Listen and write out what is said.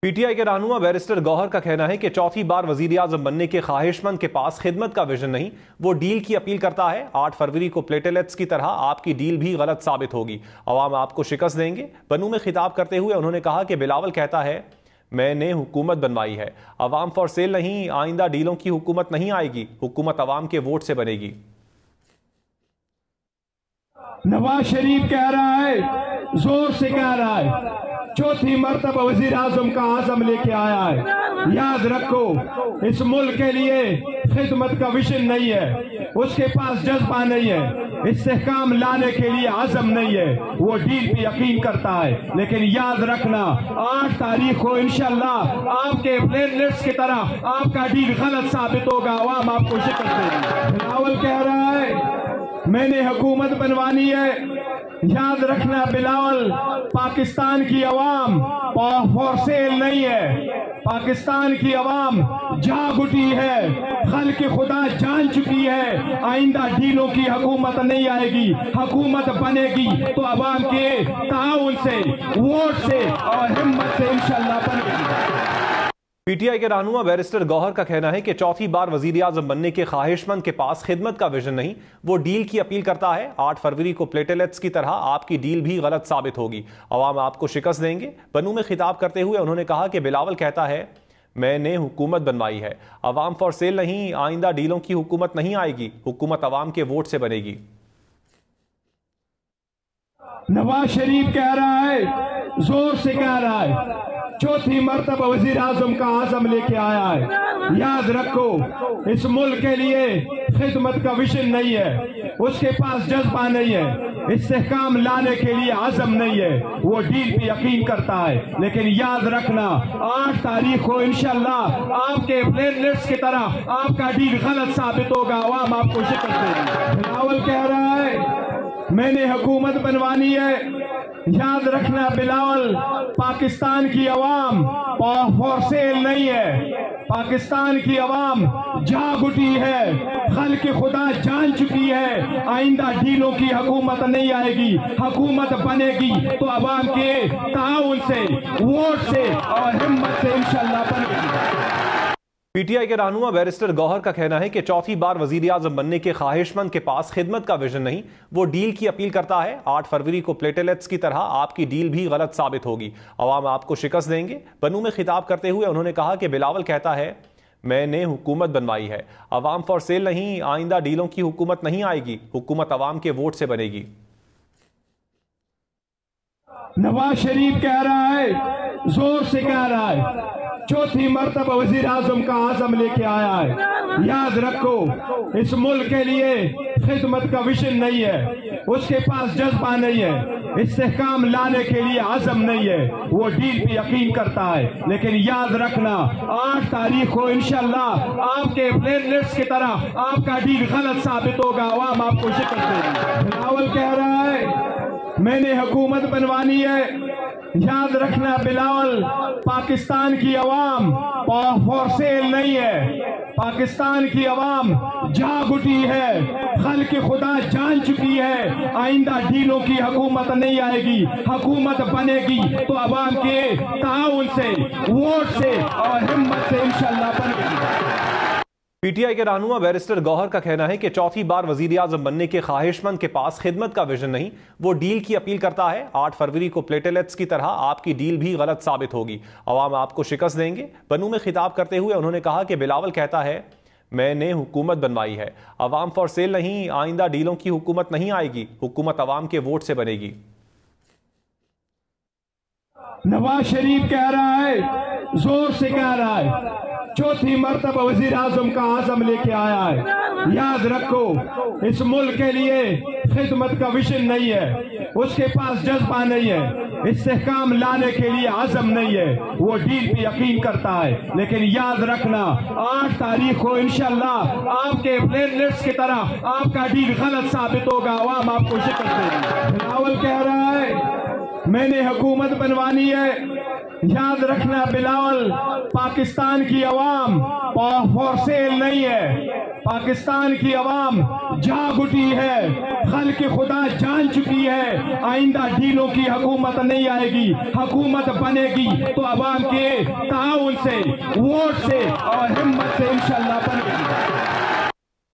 PTI के रहनुमा barrister Gauhar का कहना है कि चौथी बार वजीर-ए-आज़म बनने के ख्वाहिशमंद के पास खिदमत का विजन नहीं, वो डील की अपील करता है। 8 फरवरी को प्लेटेलेट्स की तरह आपकी डील भी गलत साबित होगी, अवाम आपको शिकस्त देंगे। बनू में खिताब करते हुए उन्होंने कहा कि बिलावल कहता है मैंने हुकूमत बनवाई है, अवाम फॉर सेल नहीं, आइंदा डीलों की हुकूमत नहीं आएगी, हुकूमत अवाम के वोट से बनेगी। नवाज शरीफ कह रहा है, जोर से कह रहा है, चौथी मर्तबा वजीर आजम का आजम लेके आया है। याद रखो, इस मुल्क के लिए खिदमत का विजन नहीं है, उसके पास जज्बा नहीं है, इस्तेहकाम लाने के लिए आजम नहीं है, वो डील पे यकीन करता है। लेकिन याद रखना, 8 तारीख को इंशाल्लाह आपके प्लेटलेट्स की तरह आपका डील गलत साबित होगा, अवाम आपको शिकस्त देगी। बिलावल कह रहा है मैंने हुकूमत बनवानी है। याद रखना बिलावल, पाकिस्तान की अवाम फॉर सेल नहीं है, पाकिस्तान की अवाम जाग उठी है, खल्क़ खुदा जान चुकी है, आइंदा डीलों की हुकूमत नहीं आएगी, हुकूमत बनेगी तो अवाम के ताउन से, वोट से और हिम्मत से इंशाल्लाह बनेगी। पीटीआई के रहनुमा बैरिस्टर गौहर का कहना है कि चौथी बार वजीर-ए-आज़म बनने के ख्वाहिशमंद के पास खिदमत का विजन नहीं, वो डील की अपील करता है। 8 फरवरी को प्लेटेलेट्स की तरह आपकी डील भी गलत साबित होगी, अवाम आपको शिकस्त देंगे। बनू में खिताब करते हुए उन्होंने कहा कि बिलावल कहता है मैंने हुकूमत बनवाई है, अवाम फॉर सेल नहीं, आइंदा डीलों की हुकूमत नहीं आएगी, हुकूमत अवाम के वोट से बनेगी। नवाज शरीफ कह रहा है, जोर से कह रहा है, चौथी मर्तबा वजीर आजम का आजम लेके आया है। याद रखो, इस मुल्क के लिए खिदमत का विजन नहीं है, उसके पास जज्बा नहीं है, इस्तेहकाम लाने के लिए आजम नहीं है, वो डील पे यकीन करता है। लेकिन याद रखना, 8 तारीख को इंशाल्लाह आपके प्लेटलेट्स की तरह आपका डील गलत साबित होगा, अवाम आपको शिकस्त देगी। बिलावल कह रहा है मैंने हुकूमत बनवानी है। याद रखना बिलावल, पाकिस्तान की अवाम फॉर सेल नहीं है, पाकिस्तान की अवाम जाग उठी है, खल्क़ खुदा जान चुकी है, आइंदा डीलों की हुकूमत नहीं आएगी, हुकूमत बनेगी तो अवाम के ताउन से, वोट से और हिम्मत से इंशाल्लाह बनेगी। पीटीआई के रहनुमा बैरिस्टर गौहर का कहना है कि चौथी बार वजीर-ए-आज़म बनने के ख्वाहिशमंद के पास खिदमत का विजन नहीं, वो डील की अपील करता है। 8 फरवरी को प्लेटेलेट्स की तरह आपकी डील भी गलत साबित होगी, अवाम आपको शिकस्त देंगे। बनू में खिताब करते हुए उन्होंने कहा कि बिलावल कहता है मैंने हुकूमत बनवाई है, अवाम फॉर सेल नहीं, आइंदा डीलों की हुकूमत नहीं आएगी, हुकूमत अवाम के वोट से बनेगी। नवाज शरीफ कह रहा है, जोर से कह रहा है, चौथी मर्तबा वजीर आजम का आजम लेके आया है। याद रखो, इस मुल्क के लिए खिदमत का विजन नहीं है, उसके पास जज्बा नहीं है, इस्तेहकाम लाने के लिए आजम नहीं है, वो डील पे यकीन करता है। लेकिन याद रखना, 8 तारीख को इंशाल्लाह आपके प्लेटलेट्स की तरह आपका डील गलत साबित होगा, अवाम आपको शिकस्त देगी। बिलावल कह रहा है मैंने हुकूमत बनवानी है। याद रखना बिलावल, पाकिस्तान की अवाम फॉर सेल नहीं है, पाकिस्तान की अवाम जाग उठी है, खल्क़ खुदा जान चुकी है, आइंदा डीलों की हुकूमत नहीं आएगी, हुकूमत बनेगी तो अवाम के ताउन से, वोट से और हिम्मत से इंशाल्लाह बनेगी। पीटीआई के रहनुमा बैरिस्टर गौहर का कहना है कि चौथी बार वजीर-ए-आज़म बनने के ख्वाहिशमंद के पास खिदमत का विजन नहीं, वो डील की अपील करता है। 8 फरवरी को प्लेटेलेट्स की तरह आपकी डील भी गलत साबित होगी, अवाम आपको शिकस्त देंगे। बनू में खिताब करते हुए उन्होंने कहा कि बिलावल कहता है मैंने हुकूमत बनवाई है, अवाम फॉर सेल नहीं, आइंदा डीलों की हुकूमत नहीं आएगी, हुकूमत अवाम के वोट से बनेगी। नवाज शरीफ कह रहा है, जोर से कह रहा है, चौथी मर्तबा वजीर आजम का आजम लेके आया है। याद रखो, इस मुल्क के लिए खिदमत का विजन नहीं है, उसके पास जज्बा नहीं है, इस्तेहकाम लाने के लिए आजम नहीं है, वो डील पे यकीन करता है। लेकिन याद रखना, 8 तारीख को इंशाल्लाह आपके प्लेटलेट्स की तरह आपका डील गलत साबित होगा, अवाम आपको शिकस्त देगी। बिलावल कह रहा है मैंने हुकूमत बनवानी है। याद रखना बिलावल, पाकिस्तान की अवाम फॉर सेल नहीं है, पाकिस्तान की अवाम जाग उठी है, खल्क खुदा जान चुकी है आइंदा डीलों की हुकूमत नहीं आएगी, हुकूमत बनेगी तो अवाम के ताउन से, वोट से और हिम्मत से इंशाअल्लाह